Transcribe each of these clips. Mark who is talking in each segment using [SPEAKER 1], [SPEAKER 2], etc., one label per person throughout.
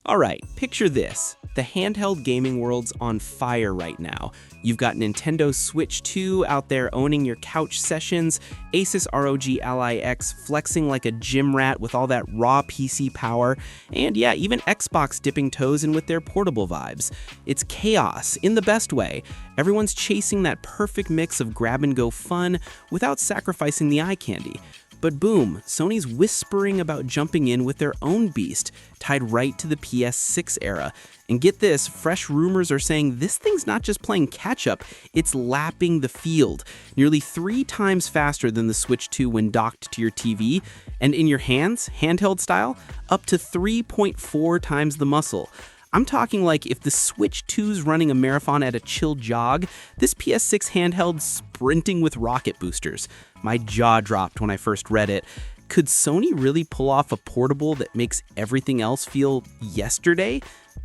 [SPEAKER 1] All right, picture this. The handheld gaming world's on fire right now. You've got Nintendo Switch 2 out there owning your couch sessions, Asus ROG Ally X flexing like a gym rat with all that raw PC power, and yeah, even Xbox dipping toes in with their portable vibes. It's chaos in the best way. Everyone's chasing that perfect mix of grab-and-go fun without sacrificing the eye candy. But boom, Sony's whispering about jumping in with their own beast, tied right to the PS6 era. And get this, fresh rumors are saying this thing's not just playing catch-up, it's lapping the field. Nearly 3 times faster than the Switch 2 when docked to your TV, and in your hands, handheld style, up to 3.4 times the muscle. I'm talking like if the Switch 2's running a marathon at a chill jog, this PS6 handheld's sprinting with rocket boosters. My jaw dropped when I first read it. Could Sony really pull off a portable that makes everything else feel yesterday?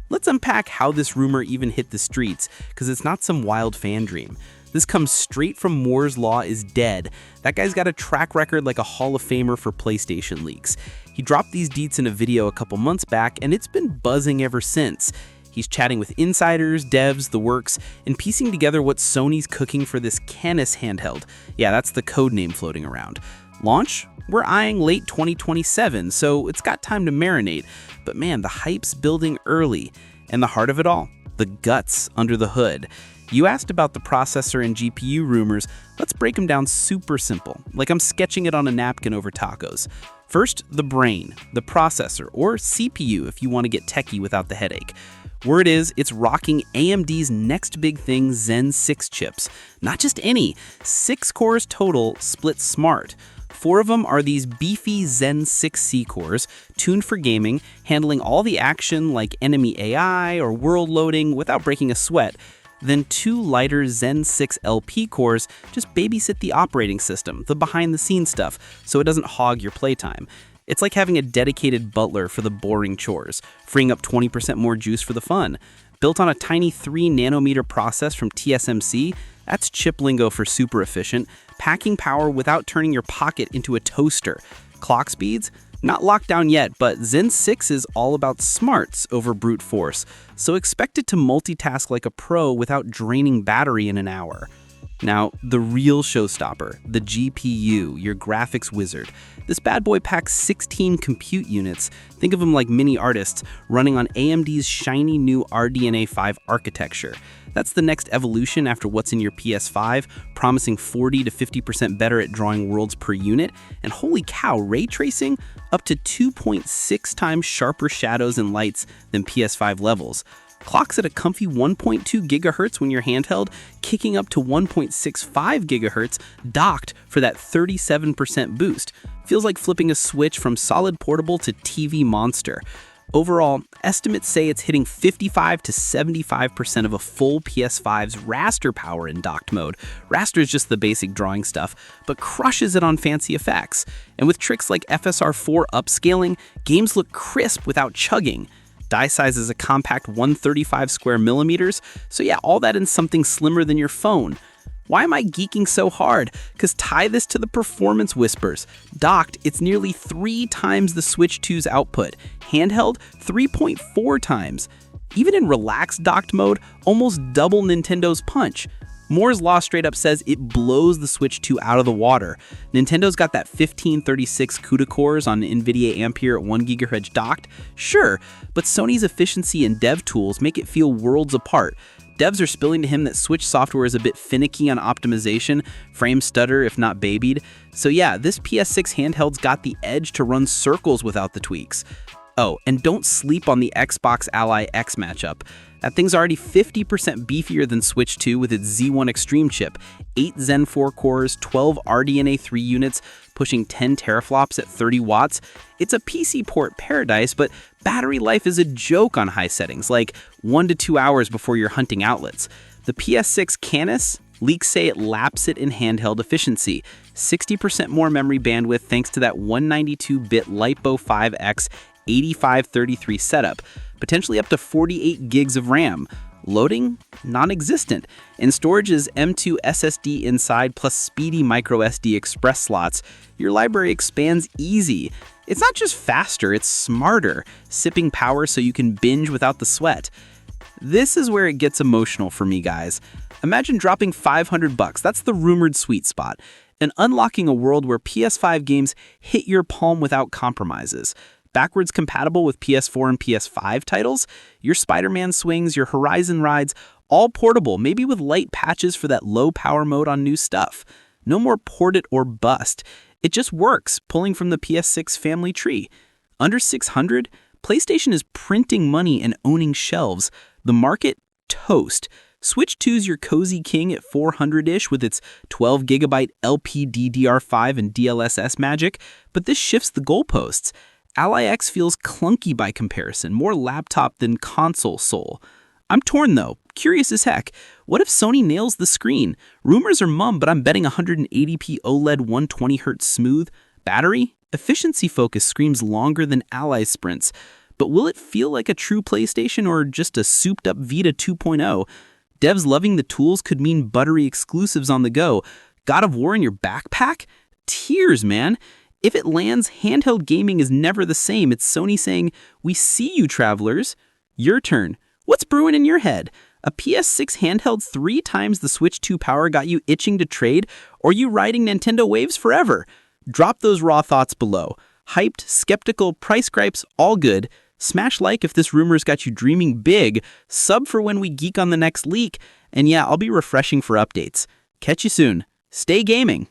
[SPEAKER 1] Let's unpack how this rumor even hit the streets, because it's not some wild fan dream. This comes straight from Moore's Law is dead. That guy's got a track record like a Hall of Famer for PlayStation leaks. He dropped these deets in a video a couple months back, and it's been buzzing ever since. He's chatting with insiders, devs, the works, and piecing together what Sony's cooking for this Canis handheld. Yeah, that's the code name floating around. Launch? We're eyeing late 2027, so it's got time to marinate. But man, the hype's building early. And the heart of it all, the guts under the hood. You asked about the processor and GPU rumors. Let's break them down super simple, like I'm sketching it on a napkin over tacos. First, the brain, the processor, or CPU if you want to get techie without the headache. Word is, it's rocking AMD's next big thing, Zen 6 chips. Not just any, 6 cores total, split smart. 4 of them are these beefy Zen 6C cores, tuned for gaming, handling all the action like enemy AI or world loading without breaking a sweat. Then 2 lighter Zen 6 LP cores just babysit the operating system, the behind-the-scenes stuff, so it doesn't hog your playtime. It's like having a dedicated butler for the boring chores, freeing up 20% more juice for the fun. Built on a tiny 3nm process from TSMC, that's chip lingo for super efficient, packing power without turning your pocket into a toaster. Clock speeds? Not locked down yet, but Zen 6 is all about smarts over brute force, so expect it to multitask like a pro without draining battery in an hour. Now, the real showstopper, the GPU, your graphics wizard. This bad boy packs 16 compute units, think of them like mini artists, running on AMD's shiny new RDNA 5 architecture. That's the next evolution after what's in your PS5, promising 40 to 50% better at drawing worlds per unit, and holy cow, ray tracing? Up to 2.6 times sharper shadows and lights than PS5 levels. Clocks at a comfy 1.2 GHz when you're handheld, kicking up to 1.65 GHz docked for that 37% boost. Feels like flipping a switch from solid portable to TV monster. Overall, estimates say it's hitting 55 to 75% of a full PS5's raster power in docked mode. Raster is just the basic drawing stuff, but crushes it on fancy effects. And with tricks like FSR4 upscaling, games look crisp without chugging. Die size is a compact 135 square millimeters, so yeah, all that in something slimmer than your phone. Why am I geeking so hard? Because tie this to the performance whispers. Docked, it's nearly 3 times the Switch 2's output. Handheld, 3.4 times. Even in relaxed docked mode, almost double Nintendo's punch. Moore's Law straight up says it blows the Switch 2 out of the water. Nintendo's got that 1536 CUDA cores on NVIDIA Ampere at 1 GHz docked, sure, but Sony's efficiency and dev tools make it feel worlds apart. Devs are spilling to him that Switch software is a bit finicky on optimization, frames stutter if not babied. So yeah, this PS6 handheld's got the edge to run circles without the tweaks. Oh, and don't sleep on the Xbox Ally X matchup. That thing's already 50% beefier than Switch 2 with its Z1 Extreme chip, 8 Zen 4 cores, 12 RDNA 3 units, pushing 10 teraflops at 30 watts. It's a PC port paradise, but battery life is a joke on high settings, like 1 to 2 hours before you're hunting outlets. The PS6 Canis? Leaks say it laps it in handheld efficiency. 60% more memory bandwidth thanks to that 192-bit LiPo 5X 8533 setup, potentially up to 48 gigs of RAM. Loading? Non-existent. And storage is M2 SSD inside plus speedy microSD express slots. Your library expands easy. It's not just faster, it's smarter, sipping power so you can binge without the sweat. This is where it gets emotional for me, guys. Imagine dropping $500, that's the rumored sweet spot, and unlocking a world where PS5 games hit your palm without compromises. Backwards compatible with PS4 and PS5 titles, your Spider-Man swings, your Horizon rides, all portable, maybe with light patches for that low power mode on new stuff. No more port it or bust. It just works, pulling from the PS6 family tree. Under $600, PlayStation is printing money and owning shelves. The market, toast. Switch 2's your cozy king at $400-ish with its 12GB LPDDR5 and DLSS magic, but this shifts the goalposts. Ally X feels clunky by comparison, more laptop than console soul. I'm torn though, curious as heck. What if Sony nails the screen? Rumors are mum, but I'm betting 180p OLED 120Hz smooth. Battery? Efficiency focus screams longer than Ally's sprints. But will it feel like a true PlayStation or just a souped-up Vita 2.0? Devs loving the tools could mean buttery exclusives on the go. God of War in your backpack? Tears, man. If it lands, handheld gaming is never the same. It's Sony saying, "We see you, travelers. Your turn." What's brewing in your head? A PS6 handheld 3 times the Switch 2 power got you itching to trade, or you riding Nintendo waves forever? Drop those raw thoughts below. Hyped, skeptical, price gripes, all good. Smash like if this rumor's got you dreaming big. Sub for when we geek on the next leak. And yeah, I'll be refreshing for updates. Catch you soon. Stay gaming.